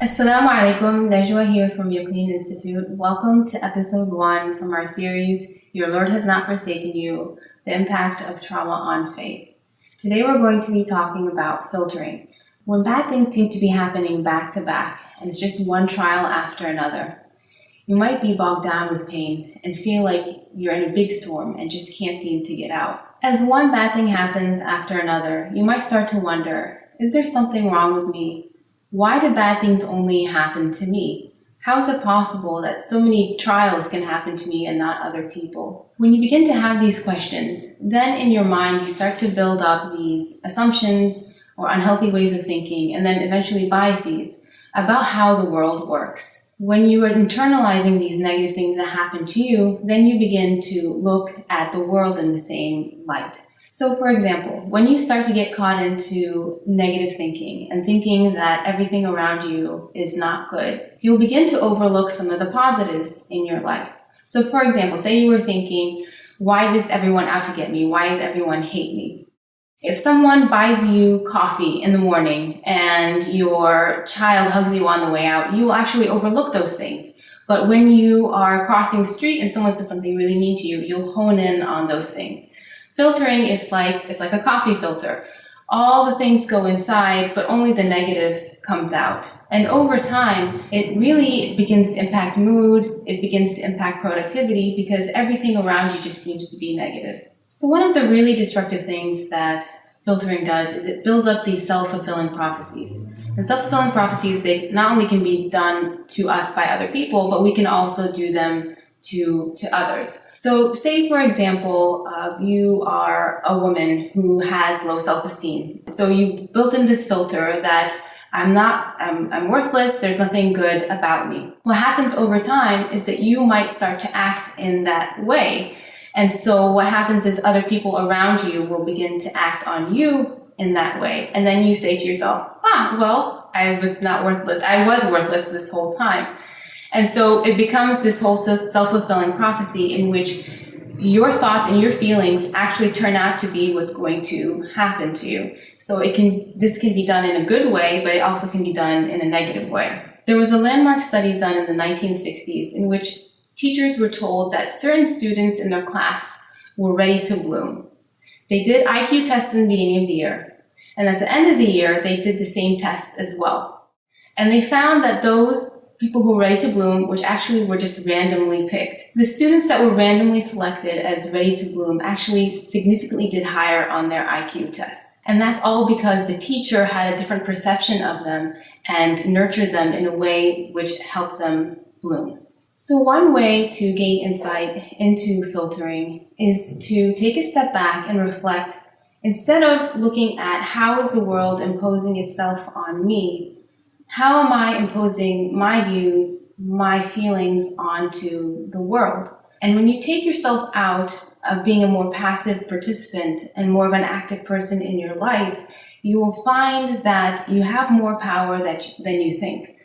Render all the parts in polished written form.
Assalamu alaikum, Najwa here from Yaqeen Institute. Welcome to episode 1 from our series, Your Lord Has Not Forsaken You, the Impact of Trauma on Faith. Today we're going to be talking about filtering. When bad things seem to be happening back to back, and it's just one trial after another, you might be bogged down with pain and feel like you're in a big storm and just can't seem to get out. As one bad thing happens after another, you might start to wonder, is there something wrong with me? Why do bad things only happen to me? How is it possible that so many trials can happen to me and not other people? When you begin to have these questions, then in your mind you start to build up these assumptions or unhealthy ways of thinking, and then eventually biases about how the world works. When you are internalizing these negative things that happen to you, then you begin to look at the world in the same light. So for example, when you start to get caught into negative thinking and thinking that everything around you is not good, you'll begin to overlook some of the positives in your life. So for example, say you were thinking, why is everyone out to get me? Why does everyone hate me? If someone buys you coffee in the morning and your child hugs you on the way out, you will actually overlook those things. But when you are crossing the street and someone says something really mean to you, you'll hone in on those things. Filtering is like a coffee filter. All the things go inside, but only the negative comes out. And over time, it really begins to impact mood, it begins to impact productivity because everything around you just seems to be negative. So one of the really destructive things that filtering does is it builds up these self-fulfilling prophecies. And self-fulfilling prophecies, they not only can be done to us by other people, but we can also do them to others. So say, for example, you are a woman who has low self-esteem. So you built in this filter that I'm worthless, there's nothing good about me. What happens over time is that you might start to act in that way. And so what happens is other people around you will begin to act on you in that way. And then you say to yourself, well, I was not worthless. I was worthless this whole time. And so it becomes this whole self-fulfilling prophecy in which your thoughts and your feelings actually turn out to be what's going to happen to you. So this can be done in a good way, but it also can be done in a negative way. There was a landmark study done in the 1960s in which teachers were told that certain students in their class were ready to bloom. They did IQ tests in the beginning of the year, and at the end of the year, they did the same tests as well. And they found that those people who were ready to bloom, which actually were just randomly picked. The students that were randomly selected as ready to bloom actually significantly did higher on their IQ test. And that's all because the teacher had a different perception of them and nurtured them in a way which helped them bloom. So one way to gain insight into filtering is to take a step back and reflect. Instead of looking at how is the world imposing itself on me, how am I imposing my views, my feelings onto the world? And when you take yourself out of being a more passive participant and more of an active person in your life, you will find that you have more power than you think.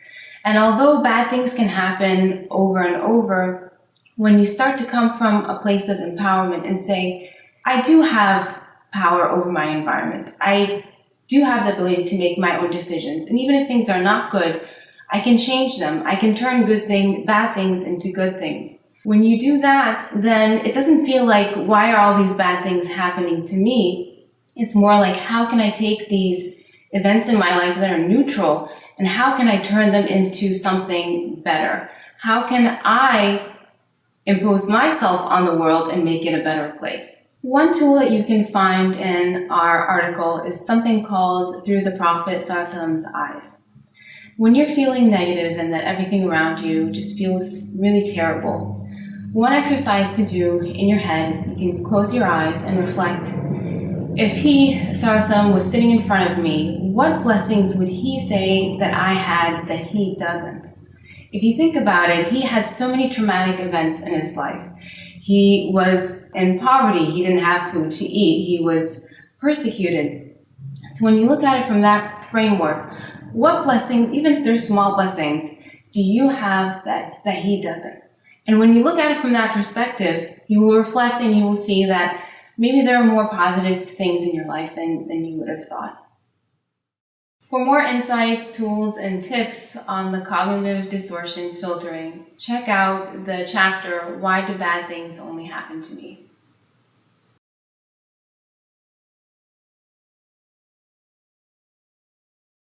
And although bad things can happen over and over, when you start to come from a place of empowerment and say, I do have power over my environment. I do have the ability to make my own decisions. And even if things are not good, I can change them. I can turn bad things into good things. When you do that, then it doesn't feel like, why are all these bad things happening to me? It's more like, how can I take these events in my life that are neutral and how can I turn them into something better? How can I impose myself on the world and make it a better place? One tool that you can find in our article is something called Through the Prophet ﷺ's Eyes. When you're feeling negative and that everything around you just feels really terrible, one exercise to do in your head is you can close your eyes and reflect, if he, ﷺ, was sitting in front of me, what blessings would he say that I had that he doesn't? If you think about it, he had so many traumatic events in his life. He was in poverty. He didn't have food to eat. He was persecuted. So when you look at it from that framework, what blessings, even if they're small blessings, do you have that he doesn't? And when you look at it from that perspective, you will reflect and you will see that maybe there are more positive things in your life than you would have thought. For more insights, tools, and tips on the cognitive distortion filtering, check out the chapter, Why Do Bad Things Only Happen to Me?